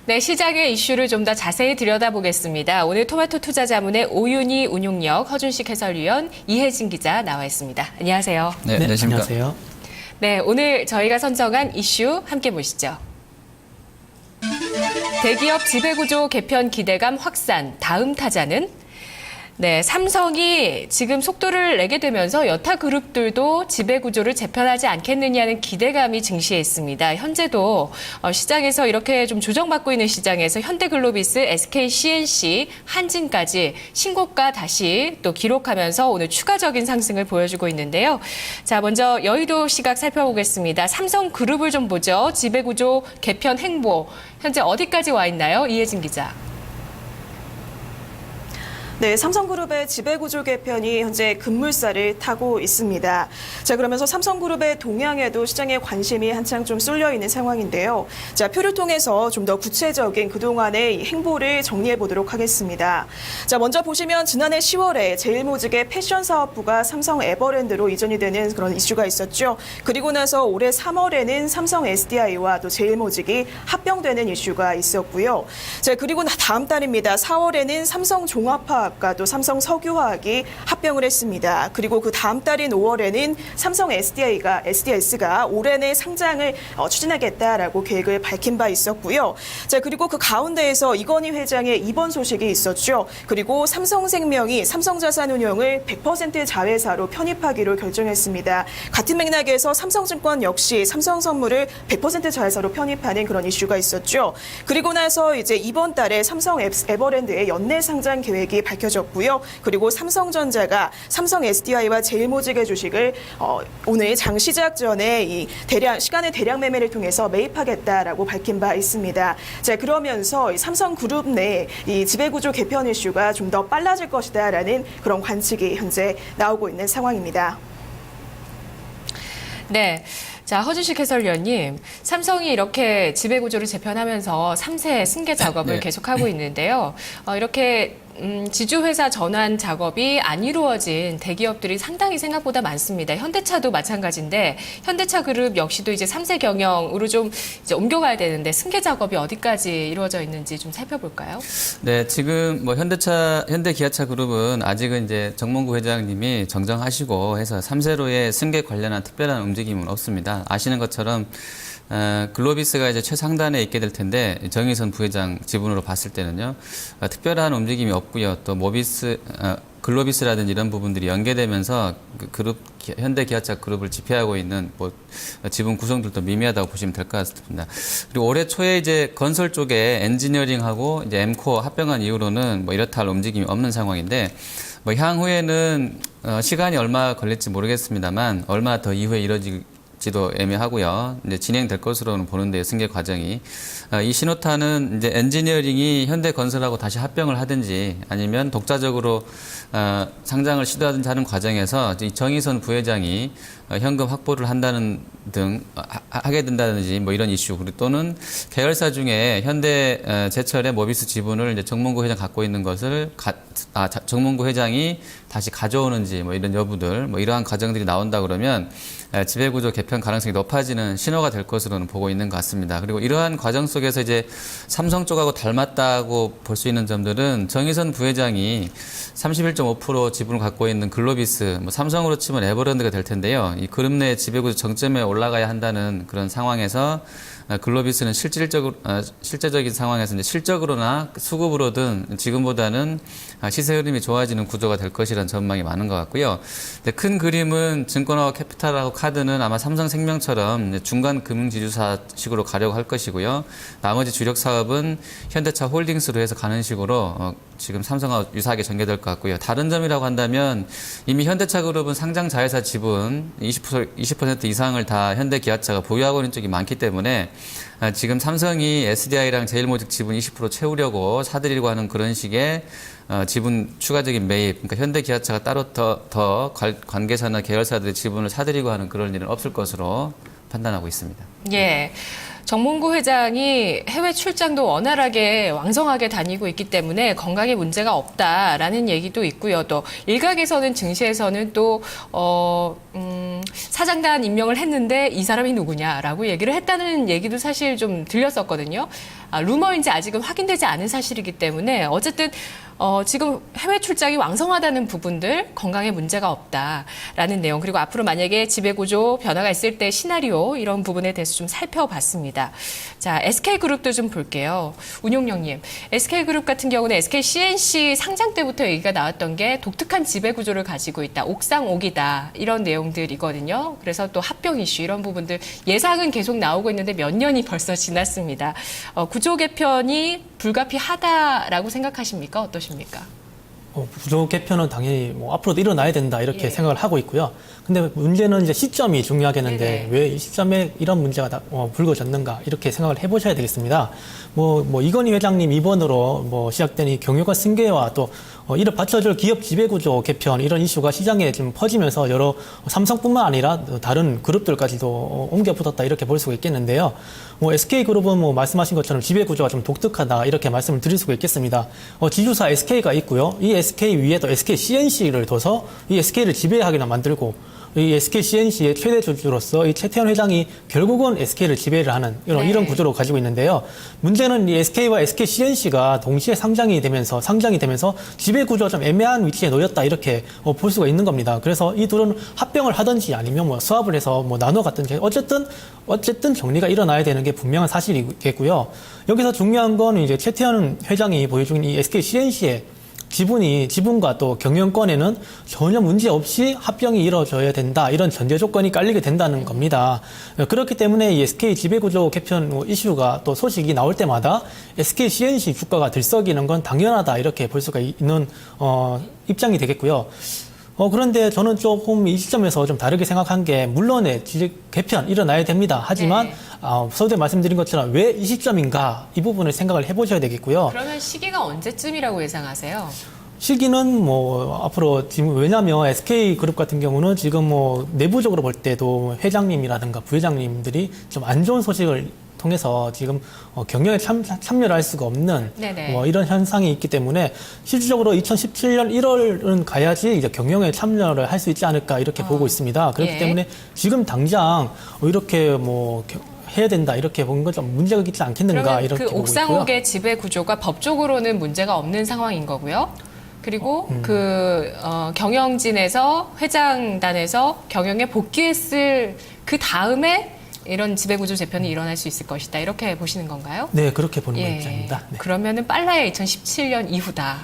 네, 시장의 이슈를 좀 더 자세히 들여다보겠습니다. 오늘 토마토 투자자문의 오윤희 운용력 허준식 해설위원 이혜진 기자 나와 있습니다. 안녕하세요. 네, 안녕하십니까. 안녕하세요. 네, 오늘 저희가 선정한 이슈 함께 보시죠. 대기업 지배구조 개편 기대감 확산, 다음 타자는? 네, 삼성이 지금 속도를 내게 되면서 여타 그룹들도 지배구조를 재편하지 않겠느냐는 기대감이 증시에 있습니다. 현재도 시장에서 이렇게 좀 조정받고 있는 시장에서 현대글로비스, SK CNC, 한진까지 신고가 다시 또 기록하면서 오늘 추가적인 상승을 보여주고 있는데요. 자, 먼저 여의도 시각 살펴보겠습니다. 삼성그룹을 좀 보죠. 지배구조 개편 행보, 현재 어디까지 와 있나요? 이혜진 기자. 네, 삼성그룹의 지배구조 개편이 현재 급물살을 타고 있습니다. 자, 그러면서 삼성그룹의 동향에도 시장의 관심이 한창 좀 쏠려 있는 상황인데요. 자, 표를 통해서 좀 더 구체적인 그동안의 행보를 정리해 보도록 하겠습니다. 자, 먼저 보시면 지난해 10월에 제일모직의 패션 사업부가 삼성 에버랜드로 이전이 되는 그런 이슈가 있었죠. 그리고 나서 올해 3월에는 삼성 SDI와 또 제일모직이 합병되는 이슈가 있었고요. 자, 그리고 다음 달입니다. 4월에는 삼성 종합화학 또 삼성 석유화학이 합병을 했습니다. 그리고 그 다음 달인 5월에는 삼성 SDS가 올해 내 상장을 추진하겠다라고 계획을 밝힌 바 있었고요. 자, 그리고 그 가운데에서 이건희 회장의 입원 소식이 있었죠. 그리고 삼성생명이 삼성자산운용을 100% 자회사로 편입하기로 결정했습니다. 같은 맥락에서 삼성증권 역시 삼성선물을 100% 자회사로 편입하는 그런 이슈가 있었죠. 그리고 나서 이제 이번 달에 삼성 에버랜드의 연내 상장 계획이 밝혀졌고요. 그리고 삼성전자가 삼성 SDI와 제일모직의 주식을 오늘 장 시작 전에 이 시간의 대량 매매를 통해서 매입하겠다라고 밝힌 바 있습니다. 자, 그러면서 이 삼성그룹 내 이 지배구조 개편 이슈가 좀 더 빨라질 것이다라는 그런 관측이 현재 나오고 있는 상황입니다. 네. 자, 허준식 해설위원님, 삼성이 이렇게 지배구조를 재편하면서 3세 승계 작업을 네. 계속하고 있는데요. 이렇게 지주회사 전환 작업이 안 이루어진 대기업들이 상당히 생각보다 많습니다. 현대차도 마찬가지인데 현대차 그룹 역시도 이제 3세 경영으로 좀 이제 옮겨가야 되는데 승계 작업이 어디까지 이루어져 있는지 좀 살펴볼까요? 네, 지금 뭐 현대기아차 그룹은 아직은 이제 정몽구 회장님이 정정하시고 해서 3세로의 승계 관련한 특별한 움직임은 없습니다. 아시는 것처럼 글로비스가 이제 최상단에 있게 될 텐데 정의선 부회장 지분으로 봤을 때는요 특별한 움직임이 없고요. 또 글로비스라든지 이런 부분들이 연계되면서 그 그룹 현대기아차 그룹을 지배하고 있는 뭐 지분 구성들도 미미하다고 보시면 될 것 같습니다. 그리고 올해 초에 이제 건설 쪽에 엔지니어링하고 이제 엠코어 합병한 이후로는 뭐 이렇다 할 움직임이 없는 상황인데 뭐 향후에는 시간이 얼마 걸릴지 모르겠습니다만 얼마 더 이후에 이뤄질지도 애매하고요. 이제 진행될 것으로는 보는데요, 승계 과정이. 이 신호탄은 이제 엔지니어링이 현대건설하고 다시 합병을 하든지 아니면 독자적으로 상장을 시도하든지 하는 과정에서 이 정의선 부회장이 현금 확보를 한다는 등 하게 된다든지 뭐 이런 이슈 그리고 또는 계열사 중에 현대제철의 모비스 지분을 이제 정몽구 회장 갖고 있는 것을 정몽구 회장이 다시 가져오는지 뭐 이런 여부들 뭐 이러한 과정들이 나온다 그러면 지배구조 개편 가능성이 높아지는 신호가 될 것으로는 보고 있는 것 같습니다. 그리고 이러한 과정 속에서 이제 삼성 쪽하고 닮았다고 볼 수 있는 점들은 정의선 부회장이 31.5% 지분을 갖고 있는 글로비스, 뭐 삼성으로 치면 에버랜드가 될 텐데요. 이 그룹 내 지배구조 정점에 올라가야 한다는 그런 상황에서 글로비스는 실제적인 상황에서 이제 실적으로나 수급으로든 지금보다는 시세 흐름이 좋아지는 구조가 될 것이라는 전망이 많은 것 같고요. 큰 그림은 증권화와 캐피탈하고 카드는 아마 삼성생명처럼 중간 금융지주사식으로 가려고 할 것이고요. 나머지 주력 사업은 현대차 홀딩스로 해서 가는 식으로 지금 삼성과 유사하게 전개될 것 같고요. 다른 점이라고 한다면 이미 현대차 그룹은 상장 자회사 지분 20% 이상을 다 현대기아차가 보유하고 있는 쪽이 많기 때문에 지금 삼성이 SDI랑 제일모직 지분 20% 채우려고 사들이려고 하는 그런 식의 지분 추가적인 매입, 그러니까 현대기아차가 따로 더 관계사나 계열사들의 지분을 사들이고 하는 그런 일은 없을 것으로 판단하고 있습니다. 예. 정몽구 회장이 해외 출장도 원활하게 왕성하게 다니고 있기 때문에 건강에 문제가 없다라는 얘기도 있고요. 또 일각에서는 증시에서는 또 사장단 임명을 했는데 이 사람이 누구냐라고 얘기를 했다는 얘기도 사실 좀 들렸었거든요. 루머인지 아직은 확인되지 않은 사실이기 때문에 어쨌든 지금 해외 출장이 왕성하다는 부분들 건강에 문제가 없다라는 내용 그리고 앞으로 만약에 지배구조 변화가 있을 때 시나리오 이런 부분에 대해서 좀 살펴봤습니다. 자, SK그룹도 좀 볼게요. 운용령님, SK그룹 같은 경우는 SK CNC 상장 때부터 얘기가 나왔던 게 독특한 지배구조를 가지고 있다. 옥상옥이다. 이런 내용들이거든요. 그래서 또 합병 이슈 이런 부분들 예상은 계속 나오고 있는데 몇 년이 벌써 지났습니다. 구조 개편이 불가피하다라고 생각하십니까? 어떠십니까? 구조 개편은 당연히 뭐 앞으로도 일어나야 된다 이렇게 예. 생각을 하고 있고요. 근데 문제는 이제 시점이 중요하겠는데 네네. 왜 이 시점에 이런 문제가 불거졌는가 이렇게 생각을 해보셔야 되겠습니다. 뭐 이건희 회장님 입원으로 시작된 이 경영과 승계와 또 이를 받쳐줄 기업 지배구조 개편 이런 이슈가 시장에 좀 퍼지면서 여러 삼성뿐만 아니라 다른 그룹들까지도 옮겨 붙었다 이렇게 볼 수가 있겠는데요. SK그룹은 말씀하신 것처럼 지배구조가 좀 독특하다 이렇게 말씀을 드릴 수가 있겠습니다. 지주사 SK가 있고요. 이 SK 위에 또 SK CNC를 둬서 이 SK를 지배하게나 만들고 이 SK CNC의 최대 주주로서 이 최태원 회장이 결국은 SK를 지배를 하는 이런 구조로 가지고 있는데요. 문제는 이 SK와 SK CNC가 동시에 상장이 되면서 지배 구조가 좀 애매한 위치에 놓였다 이렇게 볼 수가 있는 겁니다. 그래서 이 둘은 합병을 하든지 아니면 수합을 해서 나눠 갖든지 어쨌든 정리가 일어나야 되는 게 분명한 사실이겠고요. 여기서 중요한 건 이제 최태원 회장이 보여준 이 SK CNC의 지분과 또 경영권에는 전혀 문제 없이 합병이 이루어져야 된다. 이런 전제 조건이 깔리게 된다는 겁니다. 그렇기 때문에 이 SK 지배구조 개편 이슈가 또 소식이 나올 때마다 SK CNC 주가가 들썩이는 건 당연하다. 이렇게 볼 수가 있는 입장이 되겠고요. 그런데 저는 조금 이 시점에서 좀 다르게 생각한 게 물론 개편 일어나야 됩니다. 하지만 서두에 말씀드린 것처럼 왜 이 시점인가 이 부분을 생각을 해보셔야 되겠고요. 그러면 시기가 언제쯤이라고 예상하세요? 시기는 앞으로 지금 왜냐하면 SK그룹 같은 경우는 지금 내부적으로 볼 때도 회장님이라든가 부회장님들이 좀 안 좋은 소식을 통해서 지금 경영에 참여를 할 수가 없는 이런 현상이 있기 때문에 실질적으로 2017년 1월은 가야지 이제 경영에 참여를 할 수 있지 않을까 이렇게 보고 있습니다. 그렇기 때문에 지금 당장 이렇게 해야 된다 이렇게 보는 건 좀 문제가 있지 않겠는가 이렇게 보고 있고요. 옥상옥의 지배 구조가 법적으로는 문제가 없는 상황인 거고요. 그리고 경영진에서 회장단에서 경영에 복귀했을 그 다음에 이런 지배구조 재편이 일어날 수 있을 것이다. 이렇게 보시는 건가요? 네, 그렇게 보는 입장입니다. 네. 그러면은 빨라야 2017년 이후다.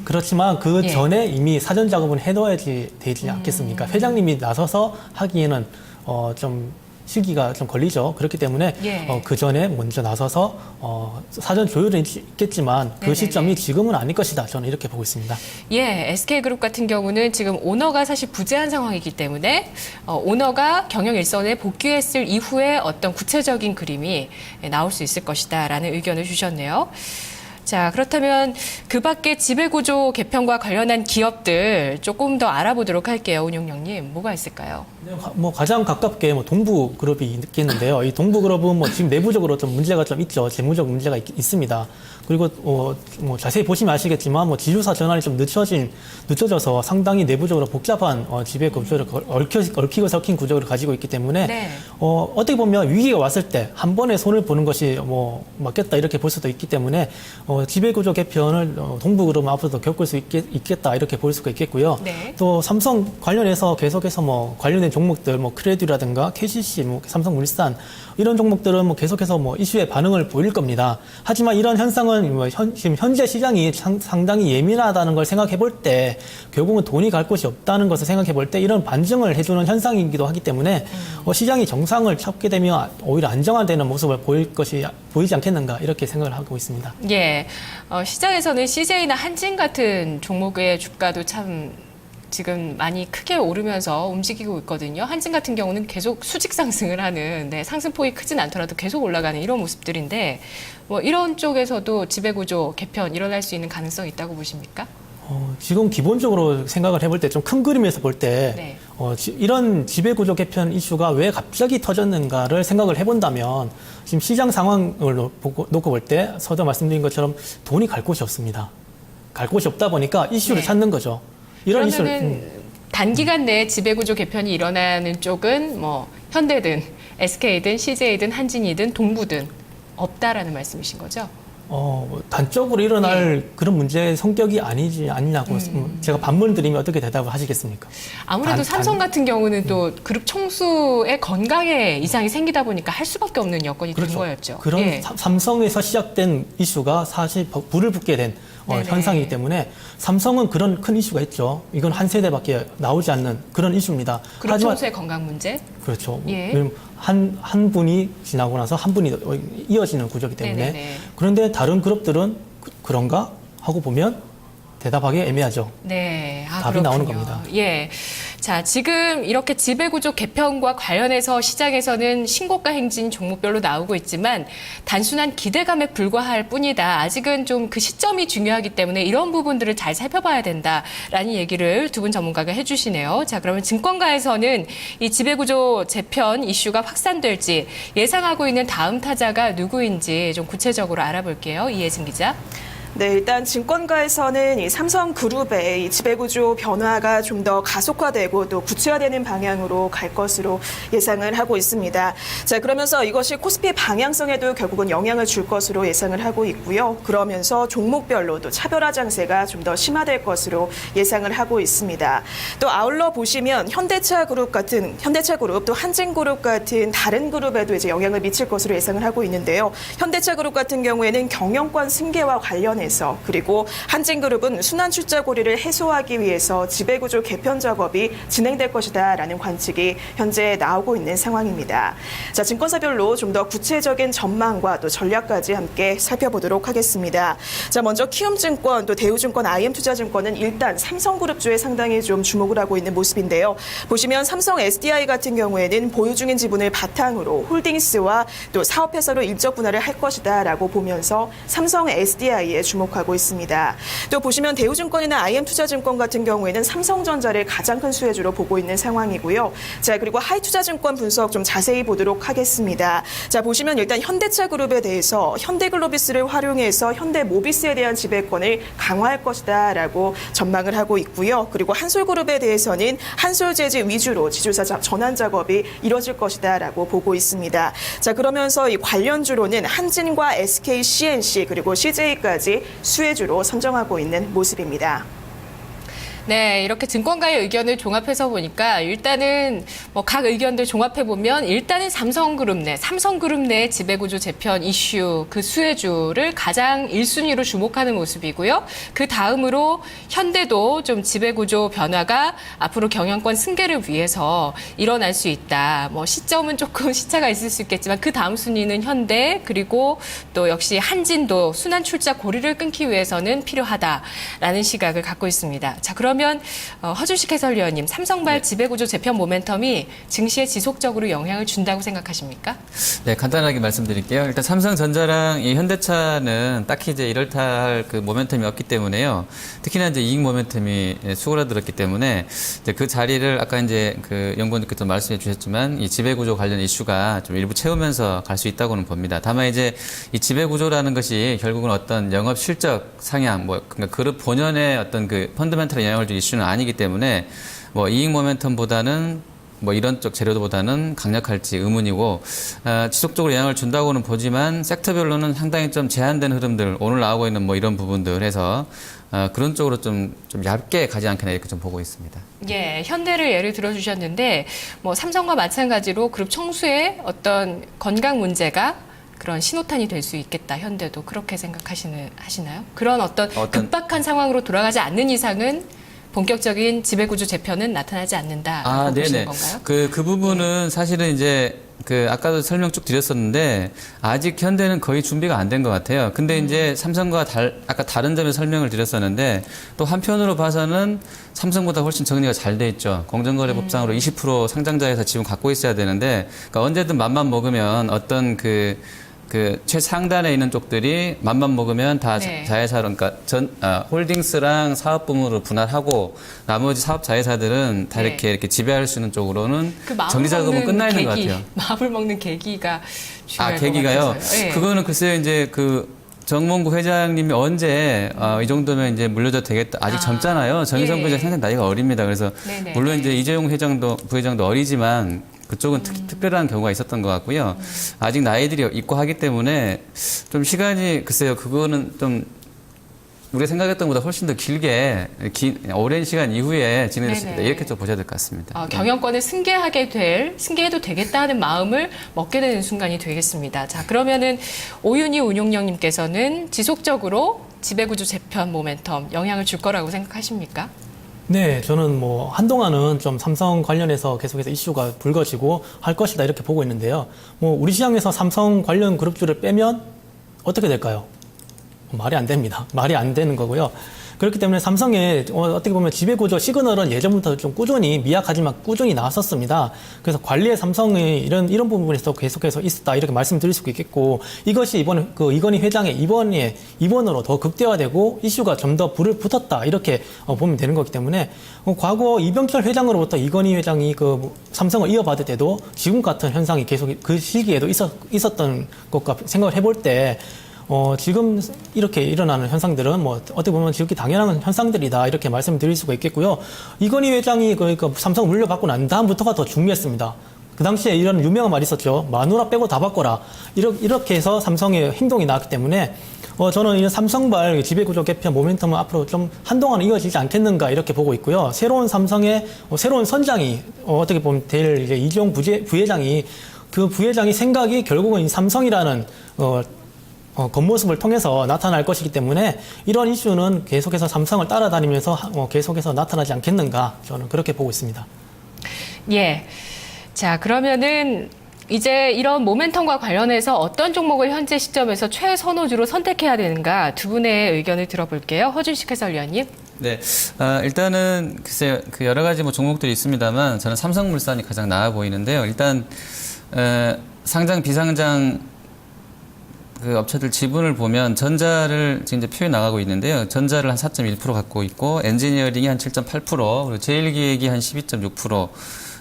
그렇지만 그 전에 이미 사전 작업은 해둬야지 되지 않겠습니까? 회장님이 나서서 하기에는 좀 시기가 좀 걸리죠. 그렇기 때문에 그 전에 먼저 나서서 사전 조율은 있겠지만 그 시점이 지금은 아닐 것이다. 저는 이렇게 보고 있습니다. SK그룹 같은 경우는 지금 오너가 사실 부재한 상황이기 때문에 오너가 경영 일선에 복귀했을 이후에 어떤 구체적인 그림이 나올 수 있을 것이다라는 의견을 주셨네요. 자, 그렇다면 그 밖에 지배구조 개편과 관련한 기업들 조금 더 알아보도록 할게요. 운용령님, 뭐가 있을까요? 가장 가깝게 동부그룹이 있겠는데요. 이 동부그룹은 지금 내부적으로 좀 문제가 좀 있죠. 재무적 문제가 있습니다. 그리고 자세히 보시면 아시겠지만 지주사 전환이 좀 늦춰져서 상당히 내부적으로 복잡한 지배 구조를 얽히고 섞인 구조를 가지고 있기 때문에 어떻게 보면 위기가 왔을 때 한 번에 손을 보는 것이 맞겠다 이렇게 볼 수도 있기 때문에 지배 구조 개편을 동부그룹은 앞으로도 겪을 수 있겠다 이렇게 볼 수가 있겠고요. 또 삼성 관련해서 계속해서 관련된 종목들 크레디라든가 KCC, 삼성물산 이런 종목들은 계속해서 이슈에 반응을 보일 겁니다. 하지만 이런 현상은 지금 현재 시장이 상당히 예민하다는 걸 생각해 볼 때 결국은 돈이 갈 곳이 없다는 것을 생각해 볼 때 이런 반증을 해주는 현상이기도 하기 때문에 시장이 정상을 찾게 되면 오히려 안정화되는 모습을 보이지 않겠는가 이렇게 생각을 하고 있습니다. 시장에서는 CJ나 한진 같은 종목의 주가도 참 지금 많이 크게 오르면서 움직이고 있거든요. 한진 같은 경우는 계속 수직 상승을 하는 상승폭이 크진 않더라도 계속 올라가는 이런 모습들인데 이런 쪽에서도 지배구조 개편 일어날 수 있는 가능성이 있다고 보십니까? 지금 기본적으로 생각을 해볼 때 좀 큰 그림에서 볼 때 네. 이런 지배구조 개편 이슈가 왜 갑자기 터졌는가를 생각을 해본다면 지금 시장 상황을 놓고 볼 때 서두 말씀드린 것처럼 돈이 갈 곳이 없습니다. 갈 곳이 없다 보니까 이슈를 네. 찾는 거죠. 이런 이슈를 그러면은 단기간 내에 지배구조 개편이 일어나는 쪽은 뭐 현대든 SK든 CJ든 한진이든 동부든 없다라는 말씀이신 거죠? 단적으로 일어날 그런 문제의 성격이 아니지 않냐고 제가 반문 드리면 어떻게 대답을 하시겠습니까? 아무래도 삼성 같은 경우는 또 그룹 총수의 건강에 이상이 생기다 보니까 할 수밖에 없는 여건이 된 거였죠. 그런 예. 삼성에서 시작된 이슈가 사실 불을 붙게 된 네네. 현상이기 때문에 삼성은 그런 큰 이슈가 있죠. 이건 한 세대밖에 나오지 않는 그런 이슈입니다. 그룹 총수의 건강 문제. 그렇죠. 예. 왜냐면 한 분이 지나고 나서 한 분이 이어지는 구조이기 때문에 네네네. 그런데 다른 그룹들은 그런가 하고 보면 대답하기 애매하죠. 네, 답이 나오는 겁니다. 예. 자, 지금 이렇게 지배구조 개편과 관련해서 시장에서는 신고가 행진 종목별로 나오고 있지만 단순한 기대감에 불과할 뿐이다. 아직은 좀 그 시점이 중요하기 때문에 이런 부분들을 잘 살펴봐야 된다라는 얘기를 두 분 전문가가 해주시네요. 자, 그러면 증권가에서는 이 지배구조 재편 이슈가 확산될지 예상하고 있는 다음 타자가 누구인지 좀 구체적으로 알아볼게요. 이혜진 기자. 네, 일단 증권가에서는 이 삼성그룹의 이 지배구조 변화가 좀 더 가속화되고 또 구체화되는 방향으로 갈 것으로 예상을 하고 있습니다. 자, 그러면서 이것이 코스피 방향성에도 결국은 영향을 줄 것으로 예상을 하고 있고요. 그러면서 종목별로도 차별화 장세가 좀 더 심화될 것으로 예상을 하고 있습니다. 또 아울러 보시면 현대차그룹 또 한진그룹 같은 다른 그룹에도 이제 영향을 미칠 것으로 예상을 하고 있는데요. 현대차그룹 같은 경우에는 경영권 승계와 관련해서 그리고 한진그룹은 순환출자 고리를 해소하기 위해서 지배구조 개편 작업이 진행될 것이다라는 관측이 현재 나오고 있는 상황입니다. 자, 증권사별로 좀 더 구체적인 전망과 또 전략까지 함께 살펴보도록 하겠습니다. 자, 먼저 키움증권 또 대우증권, IM투자증권은 일단 삼성그룹주에 상당히 좀 주목을 하고 있는 모습인데요. 보시면 삼성 SDI 같은 경우에는 보유 중인 지분을 바탕으로 홀딩스와 또 사업회사로 일적 분할을 할 것이다라고 보면서 삼성 SDI에 주목하고 있습니다. 또 보시면 대우증권이나 IM투자증권 같은 경우에는 삼성전자를 가장 큰 수혜주로 보고 있는 상황이고요. 자, 그리고 하이투자증권 분석 좀 자세히 보도록 하겠습니다. 자, 보시면 일단 현대차그룹에 대해서 현대글로비스를 활용해서 현대모비스에 대한 지배권을 강화할 것이다라고 전망을 하고 있고요. 그리고 한솔그룹에 대해서는 한솔재즈 위주로 지주사 전환 작업이 이뤄질 것이다라고 보고 있습니다. 자, 그러면서 이 관련주로는 한진과 SK, CNC 그리고 CJ까지 수혜주로 선정하고 있는 모습입니다. 네, 이렇게 증권가의 의견을 종합해서 보니까 일단은 뭐 각 의견들 종합해 보면 일단은 삼성그룹 내 지배구조 재편 이슈 그 수혜주를 가장 1순위로 주목하는 모습이고요. 그 다음으로 현대도 좀 지배구조 변화가 앞으로 경영권 승계를 위해서 일어날 수 있다. 뭐 시점은 조금 시차가 있을 수 있겠지만 그 다음 순위는 현대 그리고 또 역시 한진도 순환 출자 고리를 끊기 위해서는 필요하다라는 시각을 갖고 있습니다. 자, 그러면 허준식 해설위원님, 삼성발 지배구조 재편 모멘텀이 증시에 지속적으로 영향을 준다고 생각하십니까? 네, 간단하게 말씀드릴게요. 일단 삼성전자랑 이 현대차는 딱히 이제 이럴타 할 그 모멘텀이 없기 때문에요. 특히나 이제 이익 모멘텀이 수그라들었기 때문에 이제 그 자리를 아까 이제 그 연구원님께서 말씀해 주셨지만 이 지배구조 관련 이슈가 좀 일부 채우면서 갈 수 있다고는 봅니다. 다만 이제 이 지배구조라는 것이 결국은 어떤 영업 실적 상향, 그러니까 그룹 본연의 어떤 그 펀더멘털에 영향을 줄 이슈는 아니기 때문에 뭐 이익 모멘텀보다는 뭐 이런 쪽 재료보다는 강력할지 의문이고 지속적으로 영향을 준다고는 보지만 섹터별로는 상당히 좀 제한된 흐름들 오늘 나오고 있는 뭐 이런 부분들 해서 그런 쪽으로 좀 얇게 가지 않겠나 이렇게 좀 보고 있습니다. 예, 현대를 예를 들어주셨는데 뭐 삼성과 마찬가지로 그룹 총수의 어떤 건강 문제가 그런 신호탄이 될 수 있겠다. 현대도 그렇게 하시나요? 그런 어떤 급박한 상황으로 돌아가지 않는 이상은 본격적인 지배구조 재편은 나타나지 않는다라고 보시는 건가요? 그 부분은 사실은 이제 아까도 설명 쭉 드렸었는데 아직 현대는 거의 준비가 안 된 것 같아요. 근데 이제 삼성과 아까 다른 점에 설명을 드렸었는데 또 한편으로 봐서는 삼성보다 훨씬 정리가 잘 돼 있죠. 공정거래법상으로 20% 상장자에서 지분 갖고 있어야 되는데 그러니까 언제든 맘만 먹으면 어떤 그 최상단에 있는 쪽들이 맘만 먹으면 다 네. 자회사로, 그러니까 홀딩스랑 사업부문으로 분할하고 나머지 사업 자회사들은 다 네. 이렇게 지배할 수 있는 쪽으로는 그 마음을 정리작업은 먹는 끝나 있는 것 계기, 같아요. 마음을 먹는 계기가 중요할 것 계기가요? 같아서요. 예. 그거는 글쎄요, 이제 정몽구 회장님이 언제 이 정도면 이제 물려줘도 되겠다. 아직 젊잖아요. 정의성 예. 부회장 상당히 나이가 어립니다. 그래서 네네. 물론 이제 이재용 부회장도 어리지만 그쪽은 특별한 경우가 있었던 것 같고요. 아직 나이들이 있고 하기 때문에 좀 시간이 글쎄요, 그거는 좀 우리가 생각했던 것보다 훨씬 더 길게 오랜 시간 이후에 진행됐을 때 네네. 이렇게 좀 보셔야 될 것 같습니다. 경영권을 승계해도 되겠다 하는 마음을 먹게 되는 순간이 되겠습니다. 자, 그러면은 오윤희 운용령님께서는 지속적으로 지배구조 재편 모멘텀 영향을 줄 거라고 생각하십니까? 네, 저는 뭐 한동안은 좀 삼성 관련해서 계속해서 이슈가 불거지고 할 것이다 이렇게 보고 있는데요. 뭐 우리 시장에서 삼성 관련 그룹주를 빼면 어떻게 될까요? 말이 안 됩니다. 말이 안 되는 거고요. 그렇기 때문에 삼성의 어떻게 보면 지배구조 시그널은 예전부터 좀 꾸준히 미약하지만 꾸준히 나왔었습니다. 그래서 관리의 삼성의 이런 부분에서 계속해서 있었다 이렇게 말씀드릴 수 있겠고 이것이 이번 이건희 회장의 이번으로 더 극대화되고 이슈가 좀 더 불을 붙었다 이렇게 보면 되는 거기 때문에 과거 이병철 회장으로부터 이건희 회장이 삼성을 이어받을 때도 지금 같은 현상이 계속 그 시기에도 있었던 것과 생각을 해볼 때. 지금 이렇게 일어나는 현상들은 뭐 어떻게 보면 지극히 당연한 현상들이다 이렇게 말씀드릴 수가 있겠고요. 이건희 회장이 그러니까 삼성 물려받고 난 다음부터가 더 중요했습니다. 그 당시에 이런 유명한 말이 있었죠. 마누라 빼고 다 바꿔라. 이렇게 해서 삼성의 행동이 나왔기 때문에 저는 이 삼성발 지배구조 개편 모멘텀은 앞으로 좀 한동안 이어지지 않겠는가 이렇게 보고 있고요. 새로운 삼성의 새로운 선장이 어떻게 보면 될 이제 이재용 부회장이 그 부회장이 생각이 결국은 이 삼성이라는 겉모습을 통해서 나타날 것이기 때문에 이런 이슈는 계속해서 삼성을 따라다니면서 계속해서 나타나지 않겠는가 저는 그렇게 보고 있습니다. 예. 자, 그러면은 이제 이런 모멘텀과 관련해서 어떤 종목을 현재 시점에서 최선호주로 선택해야 되는가 두 분의 의견을 들어볼게요. 허준식 해설위원님. 네, 일단은 글쎄요, 여러 가지 뭐 종목들이 있습니다만 저는 삼성물산이 가장 나아 보이는데요. 일단 상장 비상장 업체들 지분을 보면 전자를 지금 이제 표에 나가고 있는데요. 전자를 한 4.1% 갖고 있고 엔지니어링이 한 7.8%, 그리고 제일기획이 한 12.6%,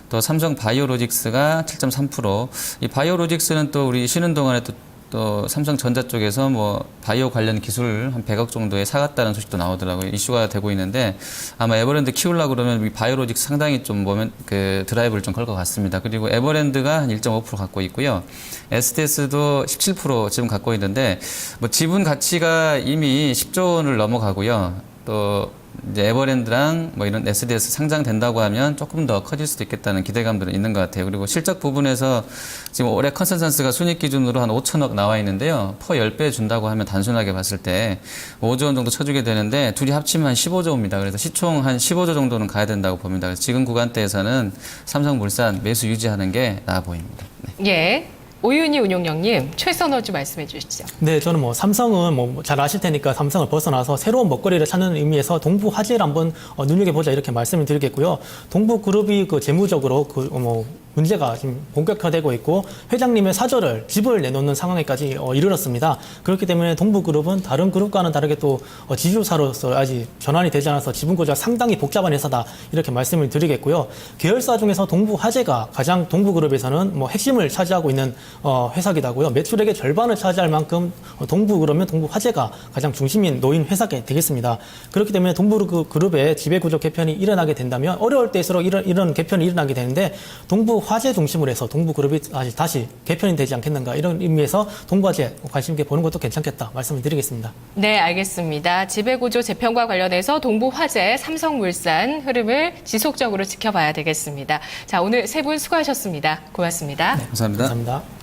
또 삼성 바이오로직스가 7.3%. 이 바이오로직스는 또 우리 쉬는 동안에 또 삼성전자 쪽에서 뭐 바이오 관련 기술 한 100억 정도에 사갔다는 소식도 나오더라고요. 이슈가 되고 있는데 아마 에버랜드 키우려고 그러면 이 바이오로직스 상당히 좀 드라이브를 좀 걸 것 같습니다. 그리고 에버랜드가 한 1.5% 갖고 있고요. SDS도 17% 지금 갖고 있는데 뭐 지분 가치가 이미 10조 원을 넘어가고요. 또 이제 에버랜드랑 뭐 이런 SDS 상장된다고 하면 조금 더 커질 수도 있겠다는 기대감들은 있는 것 같아요. 그리고 실적 부분에서 지금 올해 컨센서스가 순이익 기준으로 한 5천억 나와 있는데요. 퍼 10배 준다고 하면 단순하게 봤을 때 5조 원 정도 쳐주게 되는데 둘이 합치면 한 15조입니다. 그래서 시총 한 15조 정도는 가야 된다고 봅니다. 그래서 지금 구간대에서는 삼성물산 매수 유지하는 게 나아 보입니다. 네. 예. 오윤희 운용령님, 최선호주 말씀해 주시죠. 네, 저는 뭐 삼성은 뭐 잘 아실 테니까 삼성을 벗어나서 새로운 먹거리를 찾는 의미에서 동부 화재를 한번 눈여겨보자 이렇게 말씀을 드리겠고요. 동부그룹이 재무적으로 문제가 지금 본격화되고 있고 회장님의 사절을 집을 내놓는 상황에까지 이르렀습니다. 그렇기 때문에 동부그룹은 다른 그룹과는 다르게 또 지주사로서 아직 전환이 되지 않아서 지분구조가 상당히 복잡한 회사다 이렇게 말씀을 드리겠고요. 계열사 중에서 동부화재가 가장 동부그룹에서는 뭐 핵심을 차지하고 있는 회사기도 하고요. 매출액의 절반을 차지할 만큼 동부그룹은 동부화재가 가장 중심인 노인 회사가 되겠습니다. 그렇기 때문에 동부그룹의 지배구조 개편이 일어나게 된다면 어려울 때일수록 이런 개편이 일어나게 되는데 동부화재 중심으로 해서 동부그룹이 다시 개편이 되지 않겠는가 이런 의미에서 동부화재 관심 있게 보는 것도 괜찮겠다 말씀을 드리겠습니다. 네, 알겠습니다. 지배구조 재편과 관련해서 동부화재, 삼성물산 흐름을 지속적으로 지켜봐야 되겠습니다. 자, 오늘 세 분 수고하셨습니다. 고맙습니다. 감사합니다. 감사합니다.